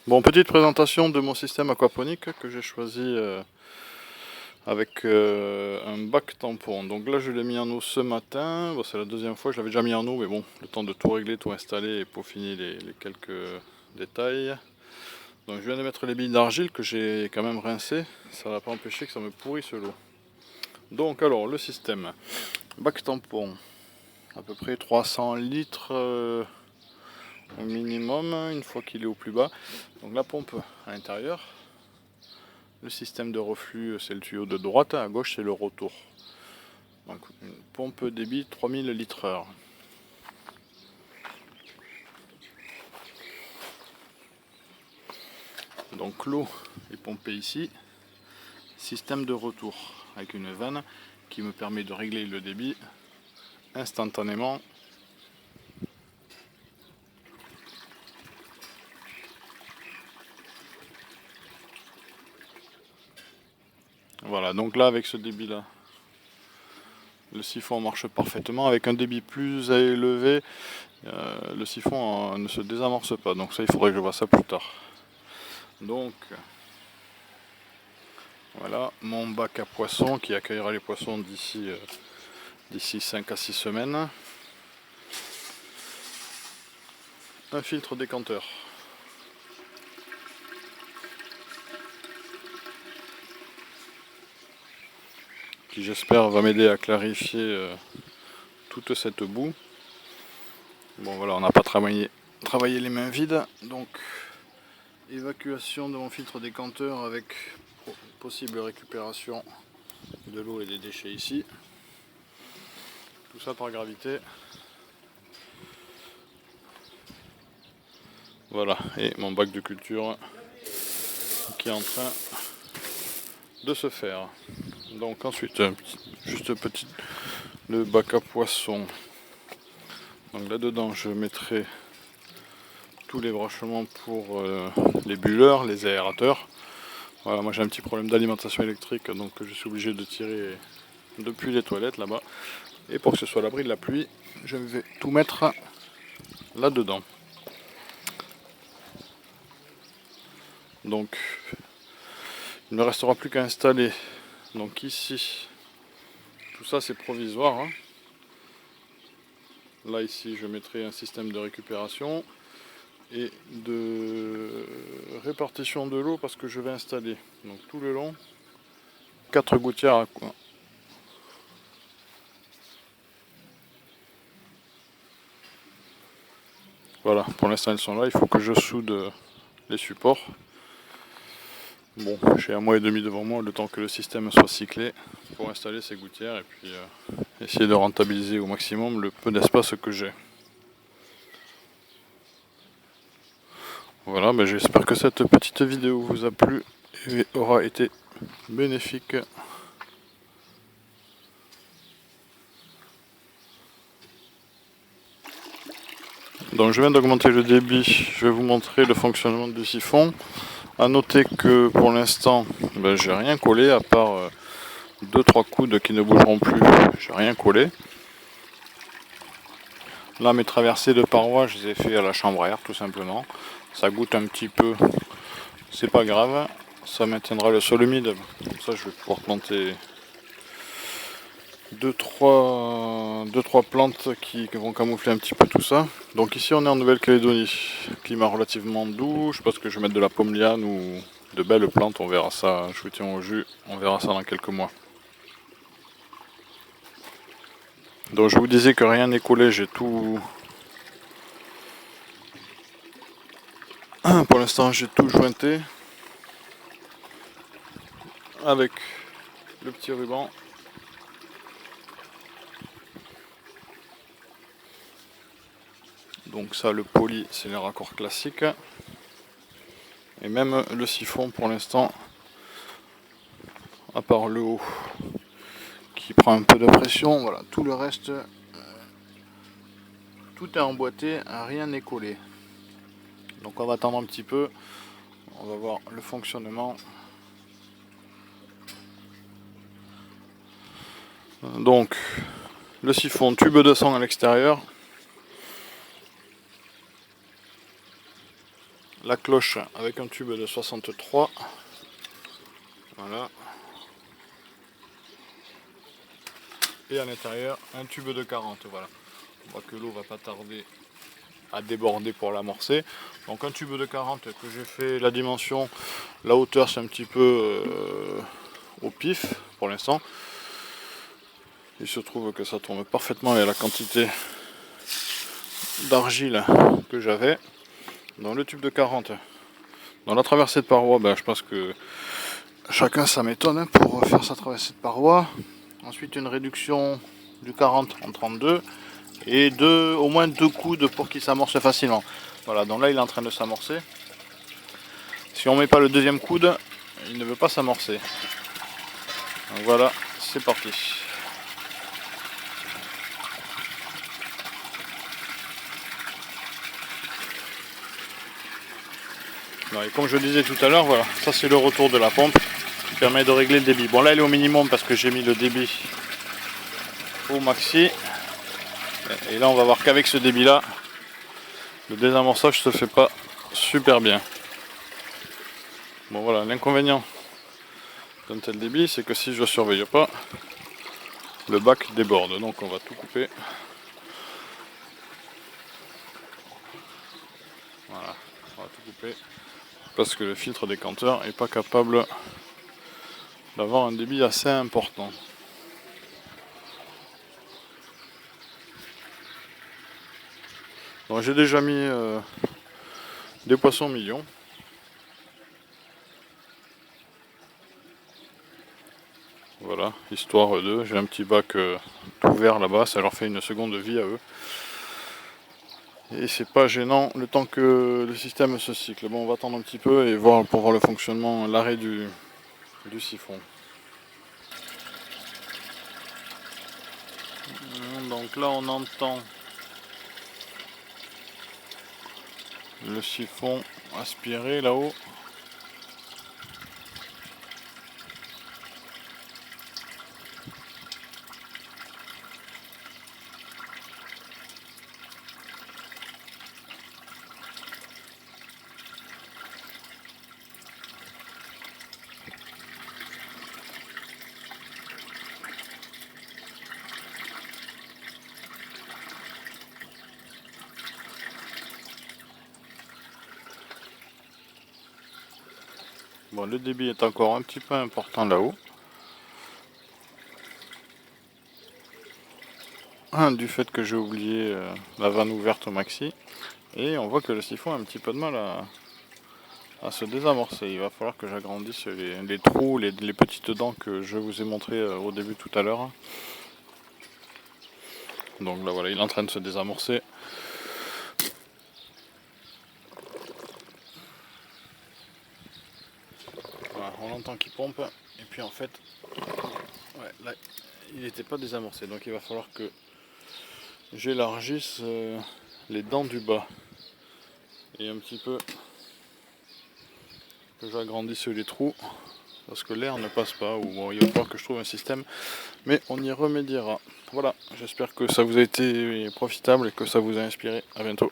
Bon, petite présentation de mon système aquaponique que j'ai choisi avec un bac tampon. Donc là, je l'ai mis en eau ce matin. Bon, c'est la deuxième fois, je l'avais déjà mis en eau, mais bon, le temps de tout régler, tout installer et peaufiner les quelques détails. Donc je viens de mettre les billes d'argile que j'ai quand même rincées. Ça va pas empêcher que ça me pourrisse l'eau. Donc alors, le système. Bac tampon, à peu près 300 litres au minimum, une fois qu'il est au plus bas. Donc la pompe à l'intérieur. Le système de reflux, c'est le tuyau de droite, à gauche c'est le retour. Donc une pompe débit 3000 litres/heure. Donc l'eau est pompée ici. Système de retour avec une vanne qui me permet de régler le débit instantanément. Voilà, donc là avec ce débit là, le siphon marche parfaitement. Avec un débit plus élevé, le siphon ne se désamorce pas. Donc ça, il faudrait que je vois ça plus tard. Donc voilà mon bac à poissons qui accueillera les poissons d'ici 5 à 6 semaines. Un filtre décanteur. Qui j'espère va m'aider à clarifier toute cette boue. Bon voilà, on n'a pas travaillé les mains vides, donc évacuation de mon filtre décanteur avec possible récupération de l'eau et des déchets ici. Tout ça par gravité. Voilà, et mon bac de culture qui est en train de se faire. Donc ensuite, juste petit, le bac à poissons. Donc là-dedans, je mettrai tous les branchements pour les bulleurs, les aérateurs. Voilà, moi j'ai un petit problème d'alimentation électrique, donc je suis obligé de tirer depuis les toilettes là-bas. Et pour que ce soit à l'abri de la pluie, je vais tout mettre là-dedans. Donc, il ne me restera plus qu'à installer. Donc ici, tout ça c'est provisoire, hein. Là ici, je mettrai un système de récupération et de répartition de l'eau parce que je vais installer donc tout le long 4 gouttières à coin. Voilà, pour l'instant elles sont là, il faut que je soude les supports. Bon, j'ai 1 mois et demi devant moi le temps que le système soit cyclé pour installer ces gouttières et puis essayer de rentabiliser au maximum le peu d'espace que j'ai. Voilà, ben j'espère que cette petite vidéo vous a plu et aura été bénéfique. Donc je viens d'augmenter le débit, je vais vous montrer le fonctionnement du siphon. A noter que pour l'instant, ben, j'ai rien collé à part 2-3 coudes qui ne bougeront plus, j'ai rien collé. Là mes traversées de parois, je les ai fait à la chambre à air tout simplement. Ça goûte un petit peu, c'est pas grave, ça maintiendra le sol humide. Comme ça je vais pouvoir planter 2-3 plantes qui vont camoufler un petit peu tout ça. Donc ici on est en Nouvelle-Calédonie, climat relativement doux, je pense que je vais mettre de la pomme liane ou de belles plantes, on verra ça, je vous tiens au jus, on verra ça dans quelques mois. Donc je vous disais que rien n'est collé, j'ai tout... Pour l'instant j'ai tout jointé avec le petit ruban. Donc ça le poli c'est les raccords classiques. Et même le siphon pour l'instant, à part le haut qui prend un peu de pression, voilà, tout le reste, tout est emboîté, rien n'est collé. Donc on va attendre un petit peu, on va voir le fonctionnement. Donc le siphon tube de sang à l'extérieur, la cloche avec un tube de 63. Voilà. Et à l'intérieur un tube de 40. Voilà. On voit que l'eau va pas tarder à déborder pour l'amorcer. Donc un tube de 40 que j'ai fait la dimension, la hauteur c'est un petit peu au pif pour l'instant. Il se trouve que ça tombe parfaitement avec la quantité d'argile que j'avais. Dans le tube de 40, dans la traversée de paroi, je pense que chacun sa méthode hein, pour faire sa traversée de paroi. Ensuite une réduction du 40 en 32 et au moins 2 coudes pour qu'il s'amorce facilement. Voilà, donc là il est en train de s'amorcer. Si on met pas le deuxième coude, il ne veut pas s'amorcer. Donc voilà, c'est parti. Et comme je le disais tout à l'heure, voilà, ça c'est le retour de la pompe qui permet de régler le débit. Bon là il est au minimum parce que j'ai mis le débit au maxi. Et là on va voir qu'avec ce débit là, le désamorçage se fait pas super bien. Bon voilà, l'inconvénient d'un tel débit, c'est que si je ne surveille pas, le bac déborde. Donc on va tout couper. Voilà, on va tout couper. Parce que le filtre décanteur n'est pas capable d'avoir un débit assez important. Donc j'ai déjà mis des poissons millions. Voilà, histoire de. J'ai un petit bac tout vert là-bas, ça leur fait une seconde vie à eux. Et c'est pas gênant le temps que le système se cycle. Bon, on va attendre un petit peu et voir pour voir le fonctionnement, l'arrêt du siphon. Donc là on entend le siphon aspirer là-haut. Bon, le débit est encore un petit peu important là-haut. Du fait que j'ai oublié la vanne ouverte au maxi. Et on voit que le siphon a un petit peu de mal à se désamorcer. Il va falloir que j'agrandisse les trous, les petites dents que je vous ai montré au début tout à l'heure. Donc là voilà, il est en train de se désamorcer. Voilà, on entend qu'il pompe. Et puis en fait, ouais, là, il n'était pas désamorcé. Donc il va falloir que j'élargisse les dents du bas. Et un petit peu que j'agrandisse les trous. Parce que l'air ne passe pas. Ou bon, il va falloir que je trouve un système. Mais on y remédiera. Voilà, j'espère que ça vous a été profitable et que ça vous a inspiré. À bientôt.